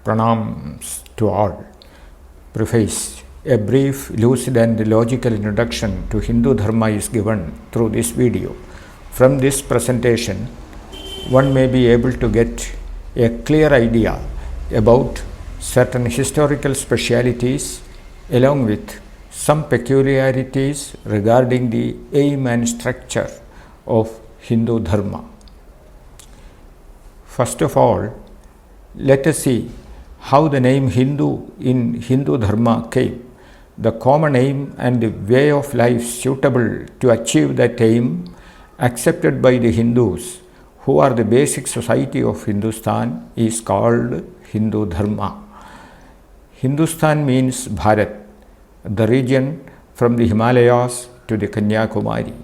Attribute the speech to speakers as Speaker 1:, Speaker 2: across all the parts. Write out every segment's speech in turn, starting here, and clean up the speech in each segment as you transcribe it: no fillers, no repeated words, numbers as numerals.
Speaker 1: Pranams to all. Preface. A brief, lucid and logical introduction to Hindu Dharma is given through this video. From this presentation, one may be able to get a clear idea about certain historical specialities along with some peculiarities regarding the aim and structure of Hindu Dharma. First of all, let us see how the name Hindu in Hindu Dharma came. The common aim and the way of life suitable to achieve that aim accepted by the Hindus, who are the basic society of Hindustan, is called Hindu Dharma. Hindustan means Bharat, the region from the Himalayas to the Kanyakumari.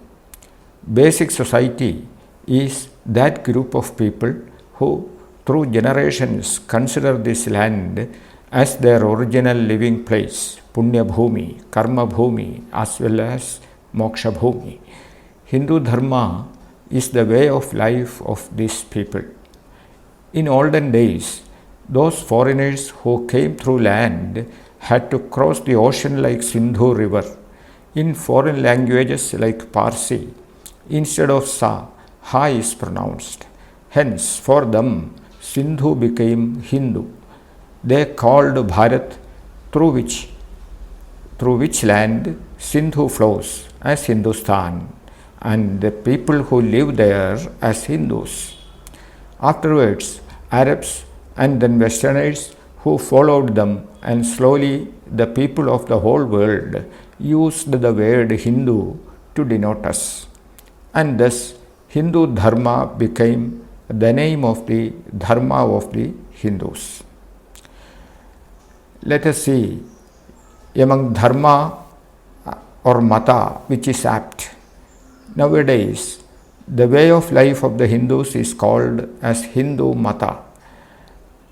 Speaker 1: Basic society is that group of people who through generations consider this land as their original living place, Punya Bhumi, Karma Bhumi, as well as Moksha Bhumi. Hindu Dharma is the way of life of these people. In olden days, those foreigners who came through land had to cross the ocean like Sindhu river. In foreign languages like Parsi, instead of Sa, Ha is pronounced. Hence, for them, Sindhu became Hindu. They called Bharat, through which land Sindhu flows, as Hindustan, and the people who live there as Hindus. Afterwards, Arabs and then Westerners who followed them, and slowly the people of the whole world used the word Hindu to denote us. And thus, Hindu Dharma became the name of the Dharma of the Hindus. Let us see among Dharma or Mata which is apt. Nowadays, the way of life of the Hindus is called as Hindu Mata,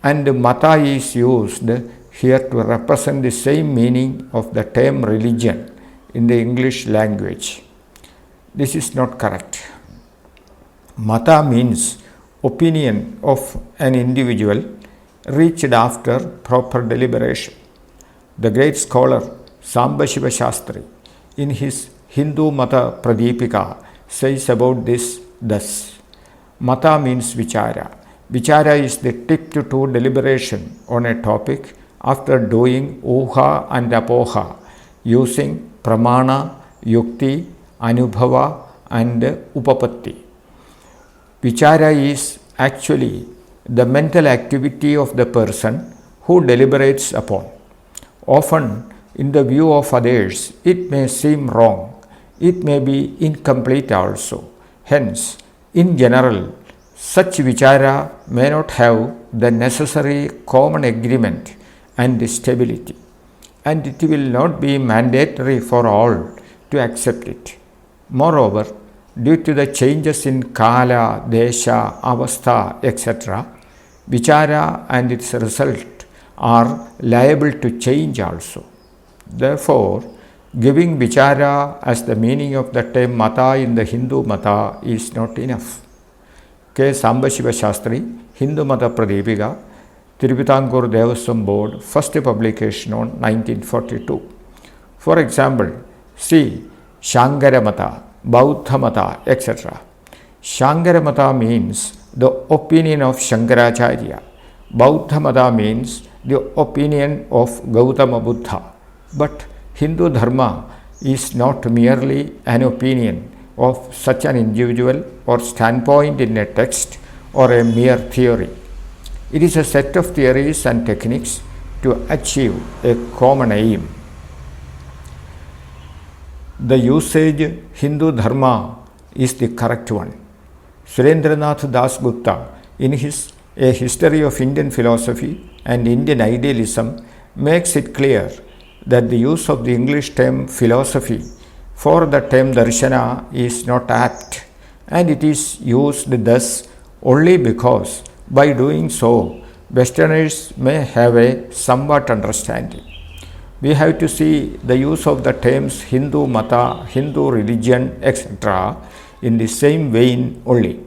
Speaker 1: and Mata is used here to represent the same meaning of the term religion in the English language. This is not correct. Mata means opinion of an individual reached after proper deliberation. The great scholar Samba Shiva Shastri in his Hindu Mata Pradipika says about this thus: Mata means vichara. Vichara is the tip to deliberation on a topic after doing uha and apoha using pramana, yukti, anubhava and upapatti. Vichara is actually the mental activity of the person who deliberates upon. Often, in the view of others, it may seem wrong. It may be incomplete also. Hence, in general, such vichara may not have the necessary common agreement and stability, and it will not be mandatory for all to accept it. Moreover, due to the changes in Kala, Desha, Avastha, etc., vichara and its result are liable to change also. Therefore, giving vichara as the meaning of the term Mata in the Hindu Mata is not enough. K. Samba Shiva Shastri, Hindu Mata Pradipika, Tiruvitankur Devaswam Board, first publication on 1942. For example, see Shankara Mata, Bauddha Mata, etc. Shankara Mata means the opinion of Shankaracharya. Bauddha Mata means the opinion of Gautama Buddha. But Hindu Dharma is not merely an opinion of such an individual or standpoint in a text or a mere theory. It is a set of theories and techniques to achieve a common aim. The usage Hindu Dharma is the correct one. Surendranath Das Gupta, in his A History of Indian Philosophy and Indian Idealism, makes it clear that the use of the English term philosophy for the term darshana is not apt, and it is used thus only because by doing so, Westerners may have a somewhat understanding. We have to see the use of the terms Hindu Mata, Hindu religion, etc. in the same vein only.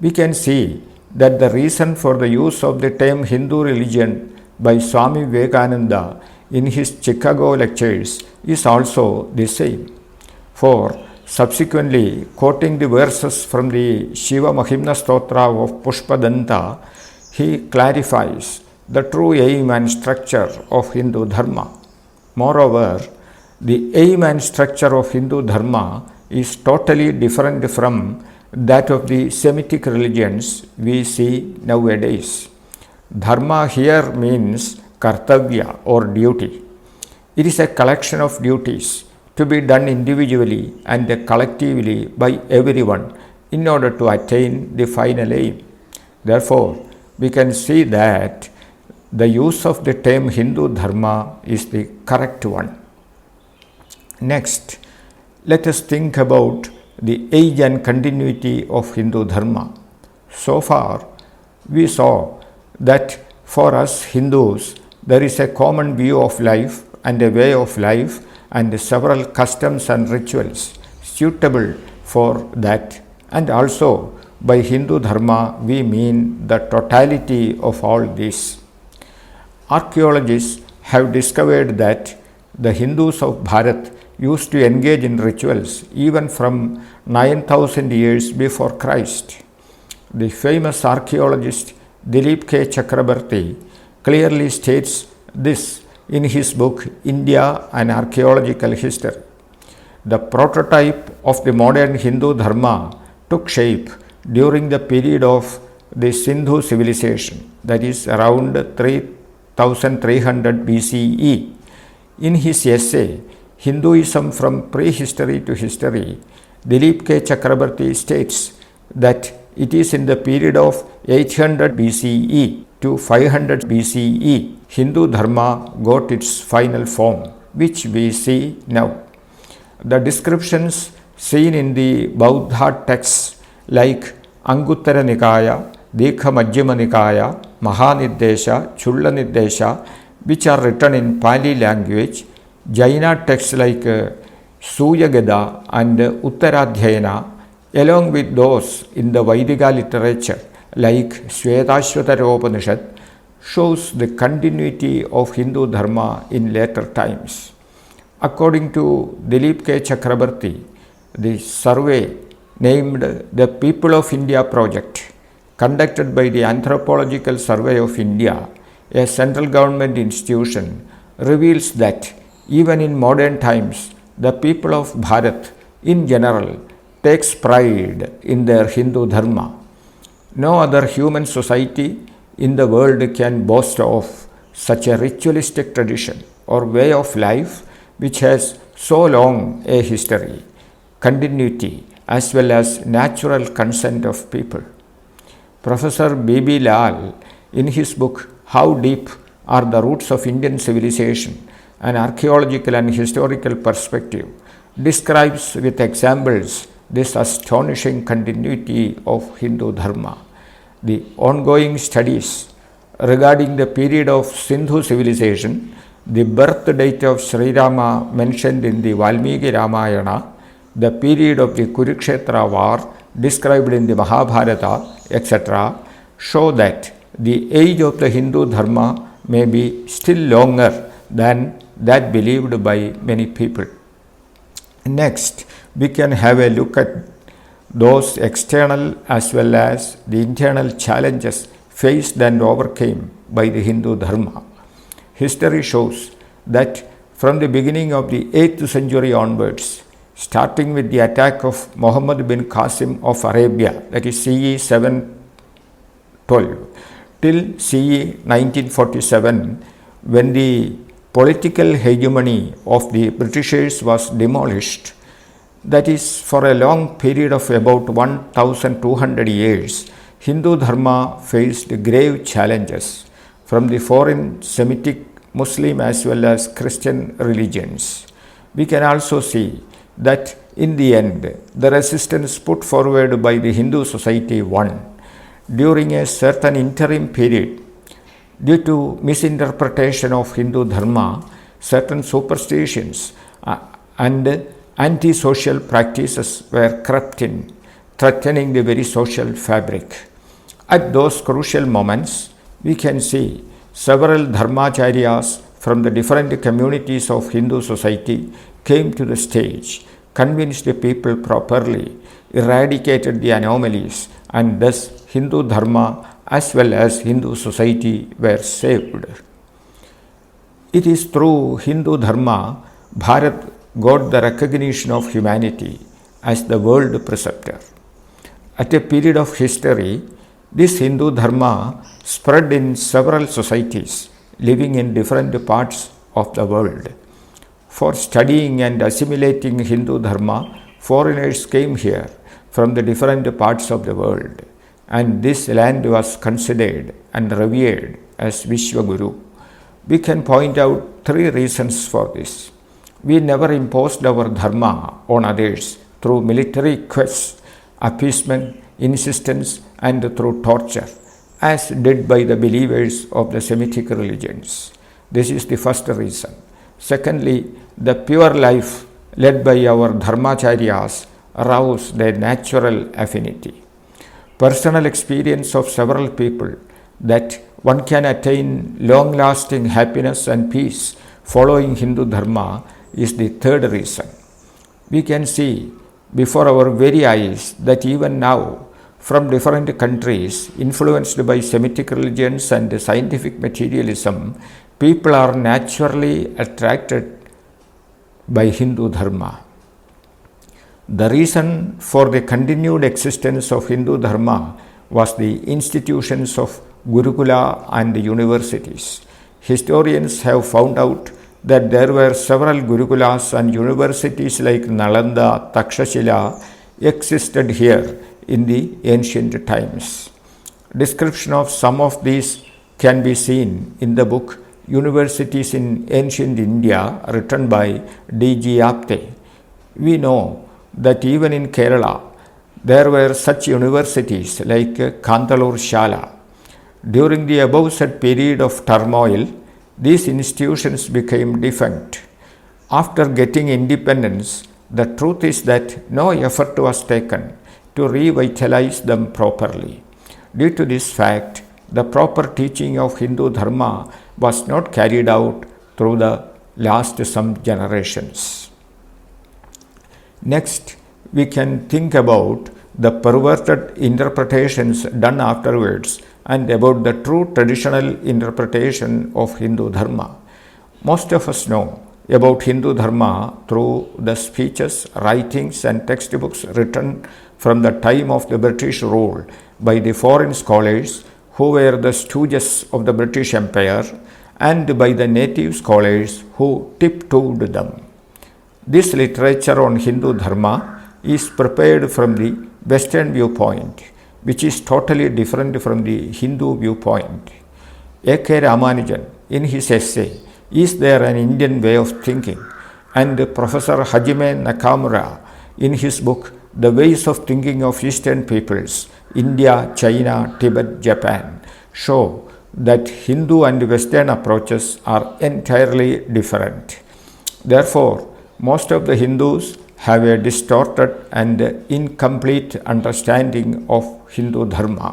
Speaker 1: We can see that the reason for the use of the term Hindu religion by Swami Vivekananda in his Chicago lectures is also the same. For subsequently quoting the verses from the Shiva Mahimna Stotra of Pushpadanta, he clarifies the true aim and structure of Hindu Dharma. Moreover, the aim and structure of Hindu Dharma is totally different from that of the Semitic religions we see nowadays. Dharma here means kartavya or duty. It is a collection of duties to be done individually and collectively by everyone in order to attain the final aim. Therefore, we can see that the use of the term Hindu Dharma is the correct one. Next, let us think about the age and continuity of Hindu Dharma. So far, we saw that for us Hindus, there is a common view of life and a way of life and several customs and rituals suitable for that. And also, by Hindu Dharma, we mean the totality of all this. Archaeologists have discovered that the Hindus of Bharat used to engage in rituals even from 9,000 years before Christ. The famous archaeologist Dilip K. Chakrabarti clearly states this in his book India and Archaeological History. The prototype of the modern Hindu Dharma took shape during the period of the Sindhu civilization, that is around 3300 BCE. In his essay, Hinduism from Prehistory to History, Dilip K. Chakrabarti states that it is in the period of 800 BCE to 500 BCE Hindu Dharma got its final form, which we see now. The descriptions seen in the Bauddha texts like Anguttara Nikaya, Dikha Majjhima Nikaya, Mahanidesha, Chulla Nidesha, which are written in Pali language, Jaina texts like Suyagada and Uttaradhyayana, along with those in the Vaidika literature like Shvetashvatara Upanishad, shows the continuity of Hindu Dharma in later times. According to Dilip K. Chakrabarti, the survey named the People of India Project, conducted by the Anthropological Survey of India, a central government institution, reveals that even in modern times, the people of Bharat in general takes pride in their Hindu Dharma. No other human society in the world can boast of such a ritualistic tradition or way of life which has so long a history, continuity, as well as natural consent of people. Professor B.B. Lal, in his book How Deep Are the Roots of Indian Civilization, an archaeological and historical perspective, describes with examples this astonishing continuity of Hindu Dharma. The ongoing studies regarding the period of Sindhu civilization, the birth date of Sri Rama mentioned in the Valmiki Ramayana, the period of the Kurukshetra war described in the Mahabharata, etc., show that the age of the Hindu Dharma may be still longer than that believed by many people. Next, we can have a look at those external as well as the internal challenges faced and overcame by the Hindu Dharma. History shows that from the beginning of the 8th century onwards, starting with the attack of Muhammad bin Qasim of Arabia, that is CE 712, till CE 1947, when the political hegemony of the Britishers was demolished, that is, for a long period of about 1200 years, Hindu Dharma faced grave challenges from the foreign Semitic, Muslim as well as Christian religions. We can also see that in the end, the resistance put forward by the Hindu society won. During a certain interim period, due to misinterpretation of Hindu Dharma, certain superstitions and anti-social practices were crept in, threatening the very social fabric. At those crucial moments, we can see several dharmacharyas from the different communities of Hindu society came to the stage, convinced the people properly, eradicated the anomalies, and thus Hindu Dharma as well as Hindu society were saved. It is through Hindu Dharma Bharat got the recognition of humanity as the world preceptor. At a period of history, this Hindu Dharma spread in several societies living in different parts of the world. For studying and assimilating Hindu Dharma, foreigners came here from the different parts of the world, and this land was considered and revered as Vishwaguru. We can point out three reasons for this. We never imposed our dharma on others through military quests, appeasement, insistence, and through torture, as did by the believers of the Semitic religions. This is the first reason. Secondly, the pure life led by our dharmacharyas aroused their natural affinity. Personal experience of several people that one can attain long-lasting happiness and peace following Hindu Dharma is the third reason. We can see before our very eyes that even now, from different countries influenced by Semitic religions and scientific materialism, people are naturally attracted by Hindu Dharma. The reason for the continued existence of Hindu Dharma was the institutions of Gurukula and universities. Historians have found out that there were several Gurukulas and universities like Nalanda, Takshashila existed here in the ancient times. Description of some of these can be seen in the book Universities in Ancient India, written by D.G. Apte. We know that even in Kerala, there were such universities like Kandalur Shala. During the above said period of turmoil, these institutions became defunct. After getting independence, the truth is that no effort was taken to revitalize them properly. Due to this fact, the proper teaching of Hindu Dharma was not carried out through the last some generations. Next, we can think about the perverted interpretations done afterwards and about the true traditional interpretation of Hindu Dharma. Most of us know about Hindu Dharma through the speeches, writings, and textbooks written from the time of the British rule by the foreign scholars who were the stooges of the British Empire and by the native scholars who tiptoed them. This literature on Hindu Dharma is prepared from the Western viewpoint, which is totally different from the Hindu viewpoint. A.K. Ramanujan, in his essay, Is There an Indian Way of Thinking? And Professor Hajime Nakamura, in his book, The Ways of Thinking of Eastern Peoples, India, China, Tibet, Japan, show that Hindu and Western approaches are entirely different. Therefore, most of the Hindus have a distorted and incomplete understanding of Hindu Dharma.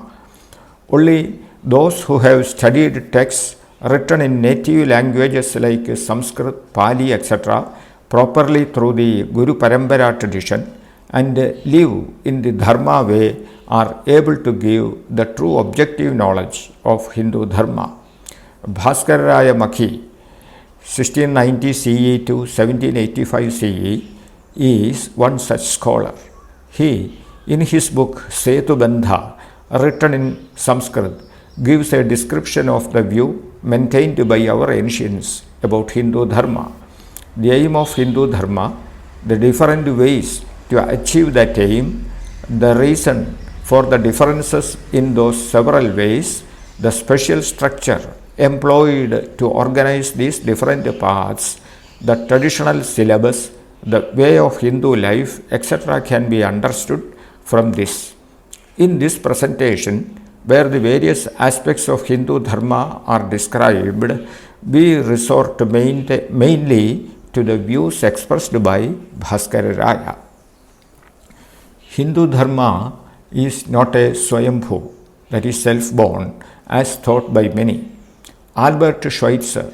Speaker 1: Only those who have studied texts written in native languages like Sanskrit, Pali, etc., properly through the Guru Parampara tradition and live in the Dharma way are able to give the true objective knowledge of Hindu Dharma. Bhaskararaya Makhi, 1690 CE to 1785 CE, is one such scholar. He, in his book Setubandha, written in Sanskrit, gives a description of the view maintained by our ancients about Hindu Dharma. The aim of Hindu Dharma, the different ways to achieve that aim, the reason for the differences in those several ways, the special structure employed to organize these different paths, the traditional syllabus, the way of Hindu life, etc. can be understood from this. In this presentation, where the various aspects of Hindu Dharma are described, we resort mainly to the views expressed by Bhaskararaya. Hindu Dharma is not a Swayambhu, that is self-born, as thought by many. Albert Schweitzer,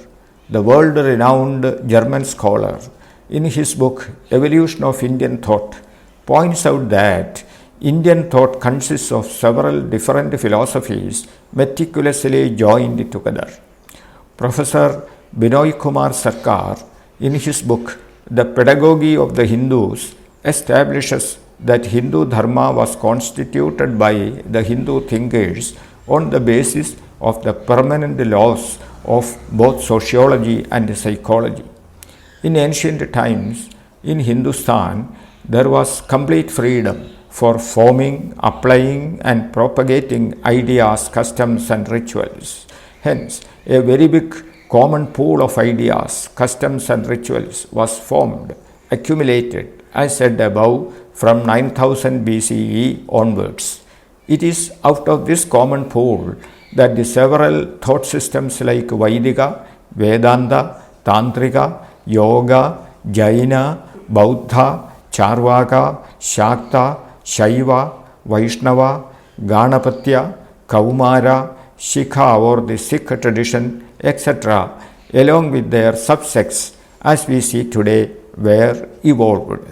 Speaker 1: the world-renowned German scholar, in his book Evolution of Indian Thought, points out that Indian thought consists of several different philosophies meticulously joined together. Professor Binoy Kumar Sarkar, in his book The Pedagogy of the Hindus, establishes that Hindu Dharma was constituted by the Hindu thinkers on the basis of the permanent laws of both sociology and psychology. In ancient times, in Hindustan, there was complete freedom for forming, applying, and propagating ideas, customs, and rituals. Hence, a very big common pool of ideas, customs, and rituals was formed, accumulated, as said above, from 9000 BCE onwards. It is out of this common pool that the several thought systems like Vaidika, Vedanta, Tantrika, Yoga, Jaina, Bauddha, Charvaka, Shakta, Shaiva, Vaishnava, Ganapatya, Kaumara, Shikha or the Sikh tradition, etc., along with their subsects as we see today, were evolved.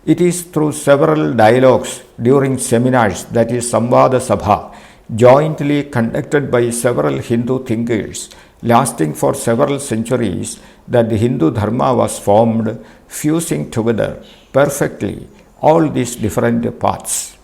Speaker 1: It is through several dialogues during seminars, that is Samvada Sabha, jointly conducted by several Hindu thinkers, lasting for several centuries, that the Hindu Dharma was formed, fusing together perfectly all these different paths.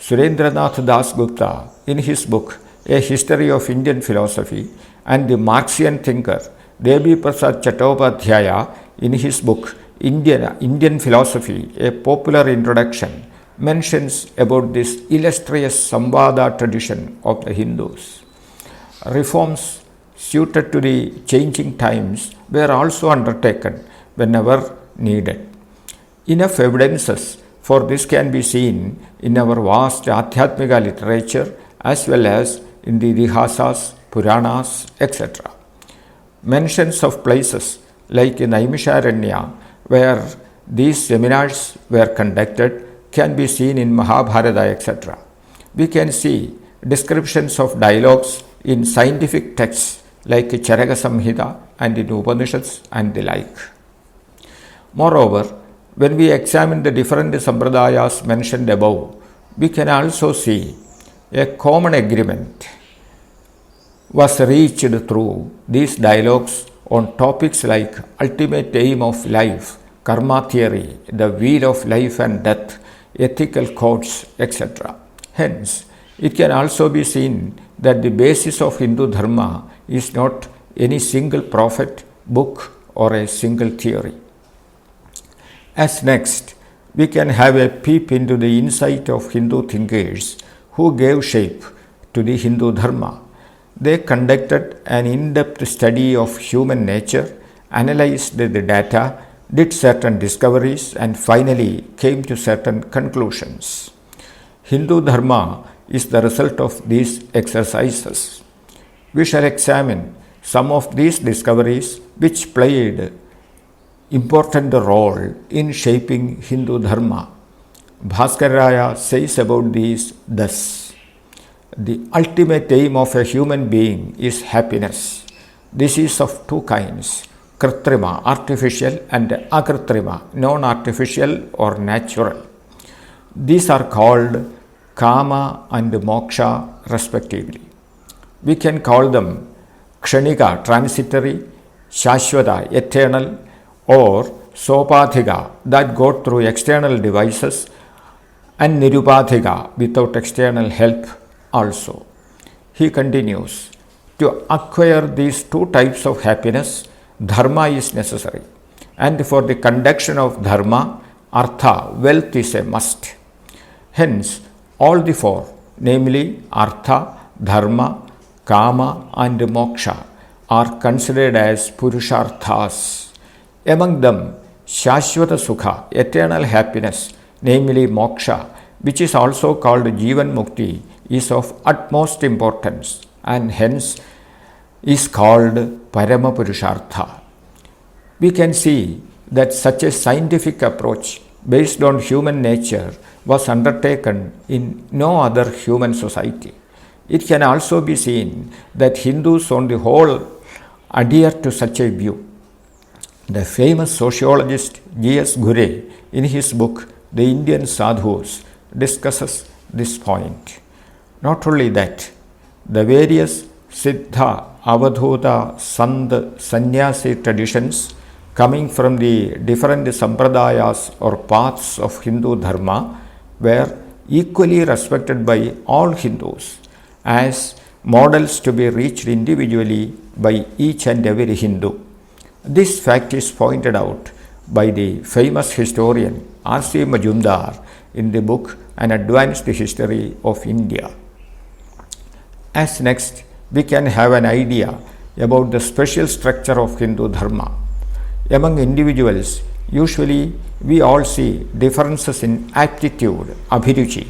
Speaker 1: Surendranath Das Gupta, in his book A History of Indian Philosophy, and the Marxian thinker Devi Prasad Chattopadhyaya, in his book Indian Philosophy, A Popular Introduction, mentions about this illustrious Samvada tradition of the Hindus. Reforms suited to the changing times were also undertaken whenever needed. Enough evidences for this can be seen in our vast Adhyatmika literature as well as in the Itihasas, Puranas, etc. Mentions of places like Naimisharanya, where these seminars were conducted, can be seen in Mahabharata, etc. We can see descriptions of dialogues in scientific texts like Charaka Samhita and in Upanishads and the like. Moreover, when we examine the different sampradayas mentioned above, we can also see a common agreement was reached through these dialogues on topics like ultimate aim of life, karma theory, the wheel of life and death, ethical codes, etc. Hence, it can also be seen that the basis of Hindu Dharma is not any single prophet, book, or a single theory. As next, we can have a peep into the insight of Hindu thinkers who gave shape to the Hindu Dharma. They conducted an in-depth study of human nature, analyzed the data, did certain discoveries, and finally came to certain conclusions. Hindu Dharma is the result of these exercises. We shall examine some of these discoveries which played important role in shaping Hindu Dharma. Bhaskaraya says about these thus: the ultimate aim of a human being is happiness. This is of two kinds: Kritrima, artificial, and Akritrima, non-artificial or natural. These are called Kama and Moksha respectively. We can call them Kshanika, transitory, Shashvata, eternal, or Sopathika, that go through external devices, and Nirupathika, without external help also. He continues, to acquire these two types of happiness, dharma is necessary, and for the conduction of dharma, artha, wealth is a must. Hence, all the four, namely artha, dharma, kama, and moksha, are considered as purusharthas. Among them, Shashvata Sukha, eternal happiness, namely moksha, which is also called Jivan Mukti, is of utmost importance and hence is called Parama Purushartha. We can see that such a scientific approach based on human nature was undertaken in no other human society. It can also be seen that Hindus on the whole adhere to such a view. The famous sociologist G.S. Ghurye, in his book The Indian Sadhus, discusses this point. Not only that, the various Siddha, Avadhuta, Sant, Sannyasi traditions coming from the different sampradayas or paths of Hindu Dharma were equally respected by all Hindus as models to be reached individually by each and every Hindu. This fact is pointed out by the famous historian R.C. Majumdar in the book An Advanced History of India. As next, we can have an idea about the special structure of Hindu Dharma. Among individuals, usually we all see differences in aptitude, abhiruchi,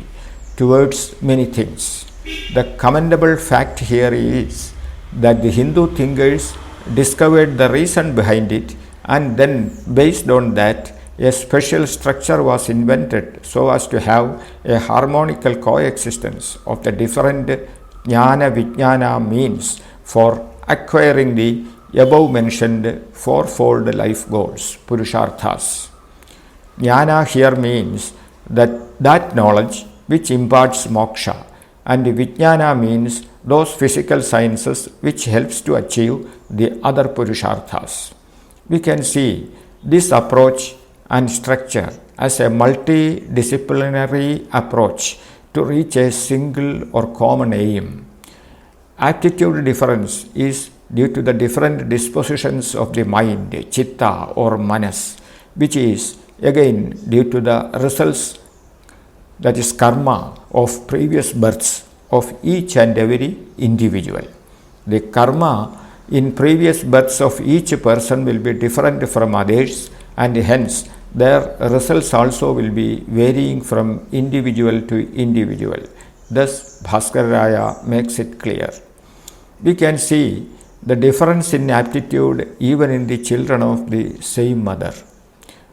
Speaker 1: towards many things. The commendable fact here is that the Hindu thinkers discovered the reason behind it, and then based on that, a special structure was invented so as to have a harmonical coexistence of the different jnana vijnana means for acquiring the above mentioned fourfold life goals, purusharthas. Jnana here means that knowledge which imparts moksha, and vijnana means those physical sciences which helps to achieve the other purusharthas. We can see this approach and structure as a multidisciplinary approach to reach a single or common aim. Aptitude difference is due to the different dispositions of the mind, chitta or manas, which is again due to the results, that is karma, of previous births of each and every individual. The karma in previous births of each person will be different from others, and hence their results also will be varying from individual to individual. Thus, Bhaskararaya makes it clear. We can see the difference in aptitude even in the children of the same mother.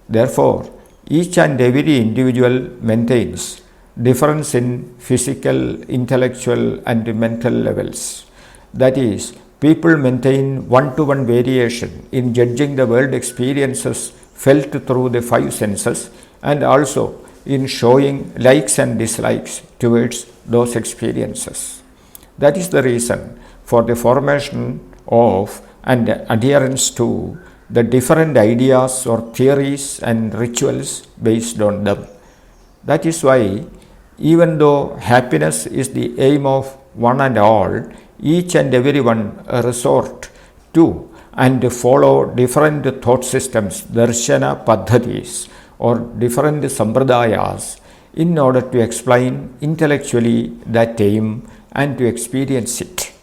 Speaker 1: Therefore, each and every individual maintains difference in physical, intellectual and mental levels. That is, people maintain one-to-one variation in judging the world experiences felt through the five senses, and also in showing likes and dislikes towards those experiences. That is the reason for the formation of and adherence to the different ideas or theories and rituals based on them. That is why, even though happiness is the aim of one and all, each and every one resort to and follow different thought systems, darshana paddhatis, or different sampradayas in order to explain intellectually that aim and to experience it.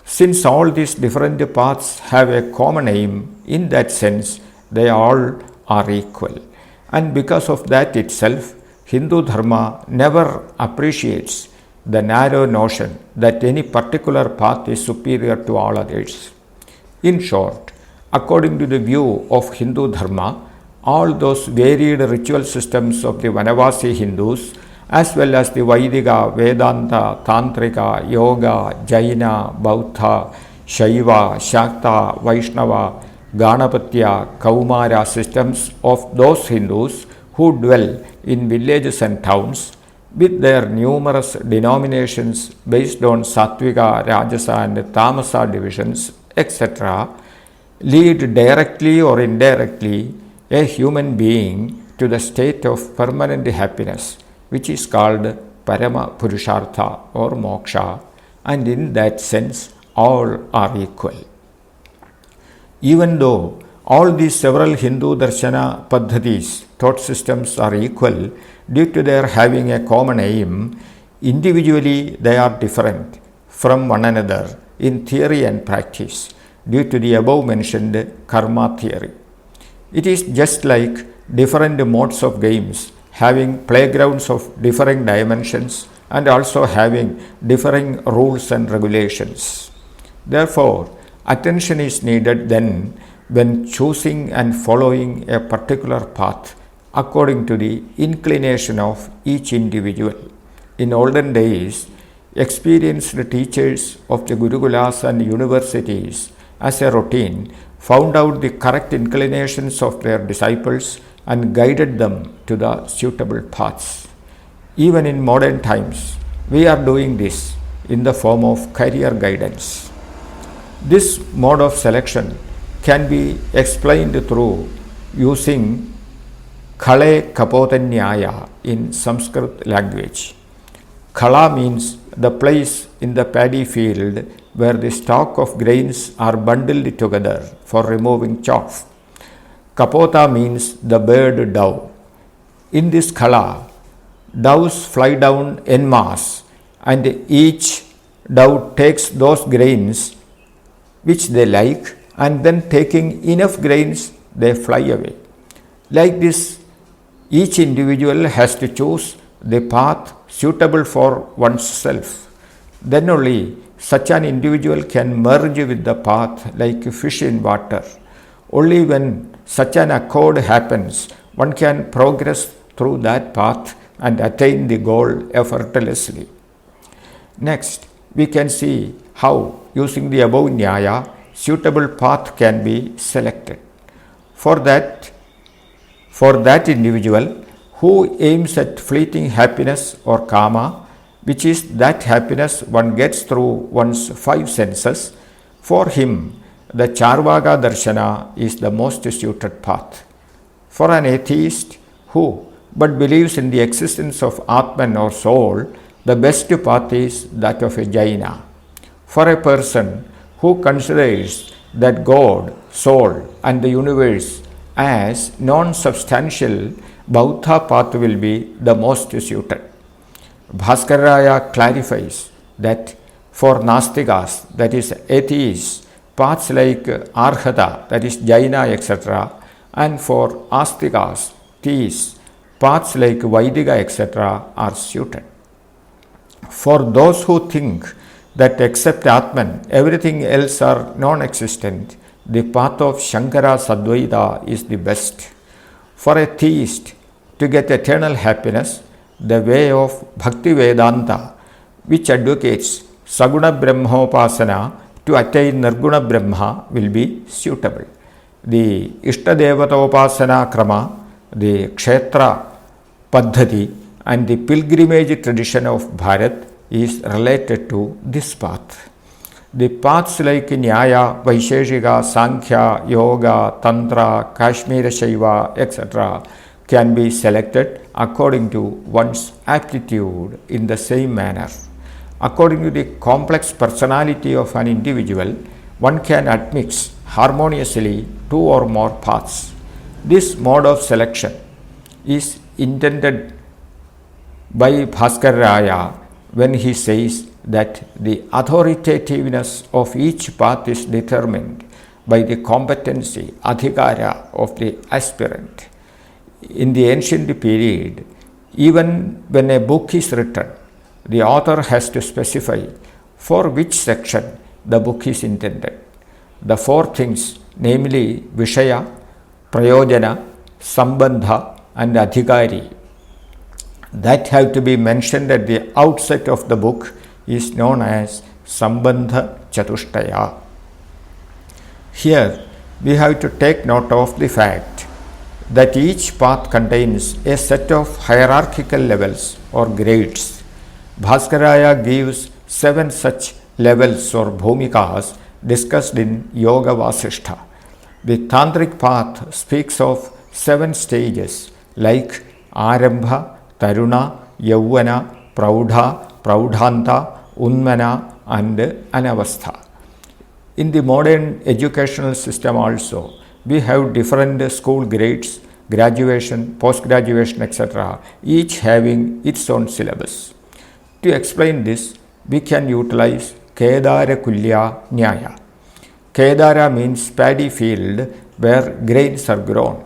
Speaker 1: Since all these different paths have a common aim, in that sense they all are equal. And because of that itself, Hindu Dharma never appreciates the narrow notion that any particular path is superior to all others. In short, according to the view of Hindu Dharma, all those varied ritual systems of the Vanavasi Hindus, as well as the Vaidika, Vedanta, Tantrika, Yoga, Jaina, Bauddha, Shaiva, Shakta, Vaishnava, Ganapatya, Kaumara systems of those Hindus who dwell in villages and towns, with their numerous denominations based on Sattvika, Rajasa and Tamasa divisions, etc., lead directly or indirectly a human being to the state of permanent happiness, which is called Parama Purushartha or Moksha, and in that sense all are equal. Even though all these several Hindu darshana paddhatis, thought systems, are equal due to their having a common aim, individually they are different from one another in theory and practice due to the above mentioned karma theory. It is just like different modes of games having playgrounds of differing dimensions and also having differing rules and regulations. Therefore, attention is needed then when choosing and following a particular path according to the inclination of each individual. In olden days, experienced teachers of the Gurukulas and universities as a routine, found out the correct inclinations of their disciples and guided them to the suitable paths. Even in modern times, we are doing this in the form of career guidance. This mode of selection can be explained through using Khale Kapota Nyaya in Sanskrit language. Khala means the place in the paddy field where the stalk of grains are bundled together for removing chaff. Kapota means the bird dove. In this khala, doves fly down en masse, and each dove takes those grains which they like, and then taking enough grains, they fly away. Like this, each individual has to choose the path suitable for oneself. Then only such an individual can merge with the path like a fish in water. Only when such an accord happens, one can progress through that path and attain the goal effortlessly. Next, we can see how, using the above Nyaya, suitable path can be selected. For that individual who aims at fleeting happiness or kama, which is that happiness one gets through one's five senses, for him the Charvaka Darshana is the most suited path. For an atheist who but believes in the existence of Atman or soul, the best path is that of a Jaina. For a person who considers that God, soul and the universe as non-substantial, Bauddha path will be the most suited. Bhaskaraya clarifies that for Nastikas, that is atheists, paths like Arhata, that is Jaina, etc., and for Astikas, theists, paths like Vaidika, etc., are suited. For those who think that except Atman, everything else are non-existent, the path of Shankara Sadvaita is the best. For a theist to get eternal happiness, the way of Bhakti Vedanta, which advocates Saguna Brahmopasana to attain Nirguna Brahma, will be suitable. The Ishtadevata Krama, the Kshetra Paddhati, and the pilgrimage tradition of Bharat is related to this path. The paths like Nyaya, Vaisheshika, Sankhya, Yoga, Tantra, Kashmira Shaiva, etc. can be selected according to one's aptitude in the same manner. According to the complex personality of an individual, one can admix harmoniously two or more paths. This mode of selection is intended by Bhaskaraya when he says that the authoritativeness of each path is determined by the competency, adhikara of the aspirant. In the ancient period, even when a book is written, the author has to specify for which section the book is intended. The four things, namely Vishaya, Prayojana, Sambandha and Adhikari, that have to be mentioned at the outset of the book is known as Sambandha Chatushtaya. Here we have to take note of the fact that each path contains a set of hierarchical levels or grades. Bhaskaraya gives 7 such levels or bhumikas discussed in Yoga Vasishtha. The Tantric path speaks of 7 stages like Arambha, Taruna, Yauvana, Praudha, Praudhanta, Unmana and Anavastha. In the modern educational system also, we have different school grades, graduation, post-graduation, etc., each having its own syllabus. To explain this, we can utilize Kedara Kulya Nyaya. Kedara means paddy field where grains are grown.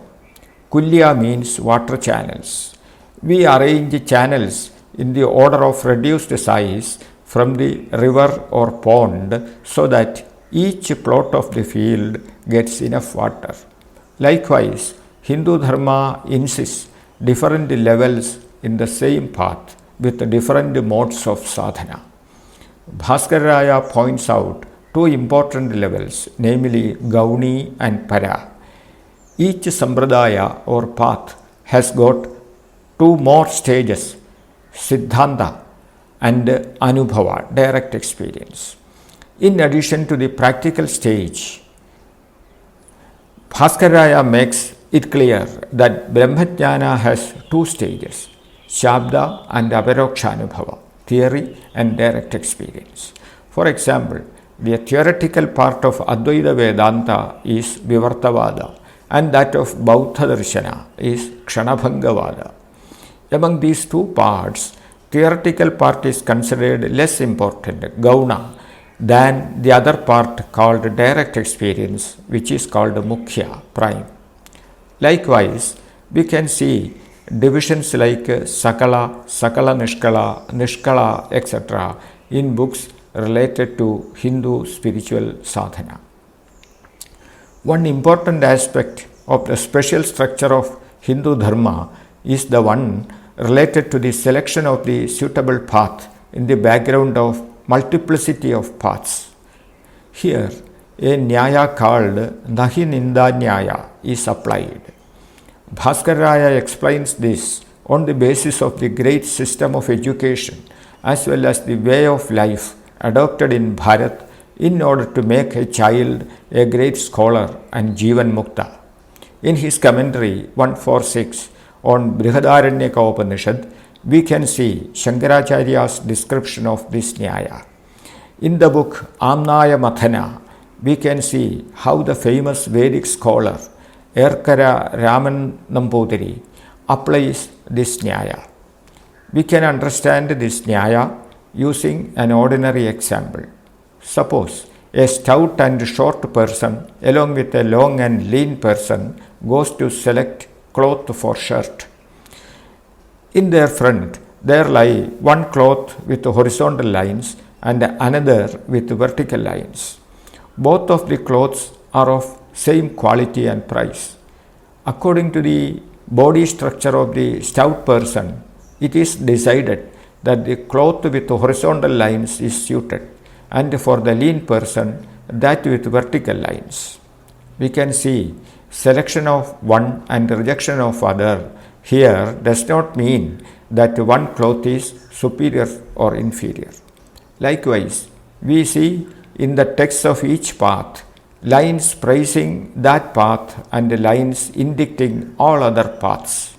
Speaker 1: Kulya means water channels. We arrange channels in the order of reduced size from the river or pond so that each plot of the field gets enough water. Likewise, Hindu Dharma insists different levels in the same path with different modes of sadhana. Bhaskaraya points out two important levels, namely Gauni and Para. Each Sampradaya or path has got two more stages, Siddhanta and Anubhava, direct experience. In addition to the practical stage, Bhaskaraya makes it clear that Brahmajnana has two stages, Shabda and Aparokshanubhava, theory and direct experience. For example, the theoretical part of Advaita Vedanta is Vivartavada and that of Bauddha Darshana is Kshanabhangavada. Among these two parts, theoretical part is considered less important, Gauna, than the other part called direct experience, which is called Mukhya, prime. Likewise, we can see divisions like Sakala, Sakala Nishkala, Nishkala, etc. in books related to Hindu spiritual sadhana. One important aspect of the special structure of Hindu Dharma is the one related to the selection of the suitable path in the background of multiplicity of paths. Here, a Nyaya called Nahi Ninda Nyaya is applied. Bhaskaraya explains this on the basis of the great system of education as well as the way of life adopted in Bharat in order to make a child a great scholar and Jivan Mukta. In his commentary 146 on Brihadaranyaka Upanishad, we can see Shankaracharya's description of this Nyaya. In the book Amnaya Mathana, we can see how the famous Vedic scholar Erkara Raman Nambudiri applies this Nyaya. We can understand this Nyaya using an ordinary example. Suppose a stout and short person along with a long and lean person goes to select cloth for shirt. In their front, there lie one cloth with horizontal lines and another with vertical lines. Both of the clothes are of same quality and price. According to the body structure of the stout person, it is decided that the cloth with horizontal lines is suited, and for the lean person, that with vertical lines. We can see selection of one and rejection of other here does not mean that one cloth is superior or inferior. Likewise, we see in the text of each path lines praising that path and lines indicting all other paths.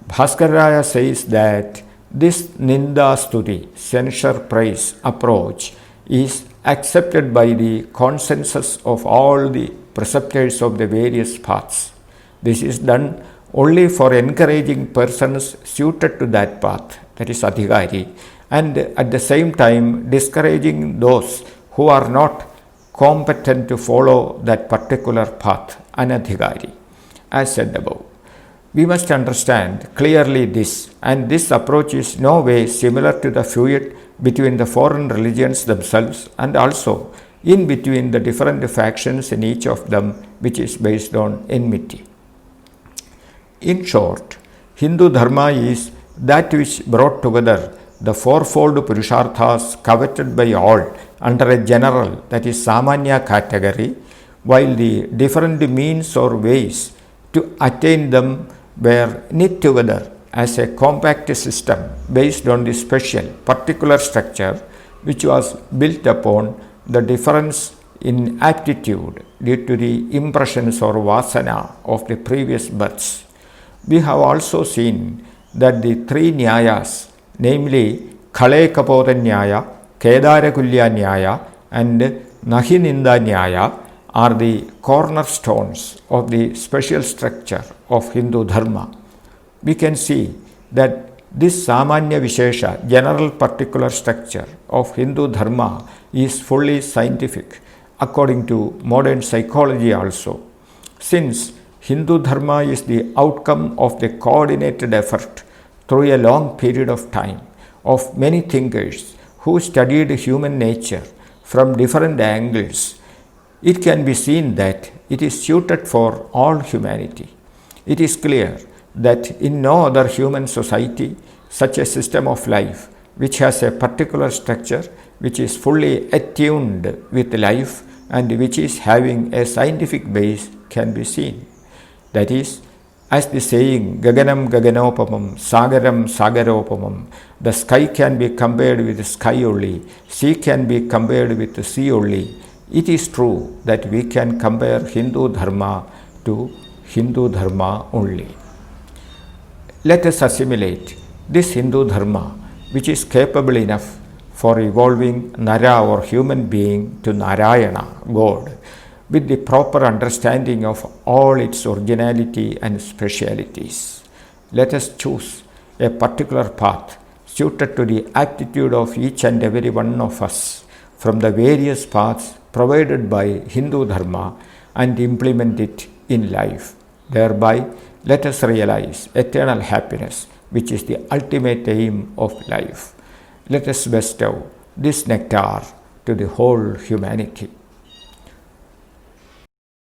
Speaker 1: Bhaskaraya says that this Ninda Stuti, censure praise approach is accepted by the consensus of all the preceptors of the various paths. This is done only for encouraging persons suited to that path, that is Adhikari, and at the same time discouraging those who are not competent to follow that particular path, Anadhikari, as said above. We must understand clearly this, and this approach is no way similar to the feud between the foreign religions themselves and also in between the different factions in each of them, which is based on enmity. In short, Hindu Dharma is that which brought together the fourfold Purusharthas coveted by all under a general, that is Samanya category, while the different means or ways to attain them were knit together as a compact system based on the special, particular structure which was built upon the difference in aptitude due to the impressions or vasana of the previous births. We have also seen that the three Nyayas, namely Khale Kapoda Nyaya, Kedarakulya Nyaya and Nahininda Nyaya, are the cornerstones of the special structure of Hindu Dharma. We can see that this Samanya Vishesha, general particular structure of Hindu Dharma, is fully scientific according to modern psychology also, since Hindu Dharma is the outcome of the coordinated effort through a long period of time of many thinkers who studied human nature from different angles. It can be seen that it is suited for all humanity. It is clear that in no other human society such a system of life which has a particular structure which is fully attuned with life and which is having a scientific base can be seen. That is, as the saying, Gaganam Gaganopamam, Sagaram Sagaropamam, the sky can be compared with the sky only, sea can be compared with the sea only. It is true that we can compare Hindu Dharma to Hindu Dharma only. Let us assimilate this Hindu Dharma, which is capable enough for evolving Nara or human being to Narayana, God, with the proper understanding of all its originality and specialities. Let us choose a particular path suited to the aptitude of each and every one of us from the various paths provided by Hindu Dharma and implement it in life. Thereby, let us realize eternal happiness, which is the ultimate aim of life. Let us bestow this nectar to the whole humanity.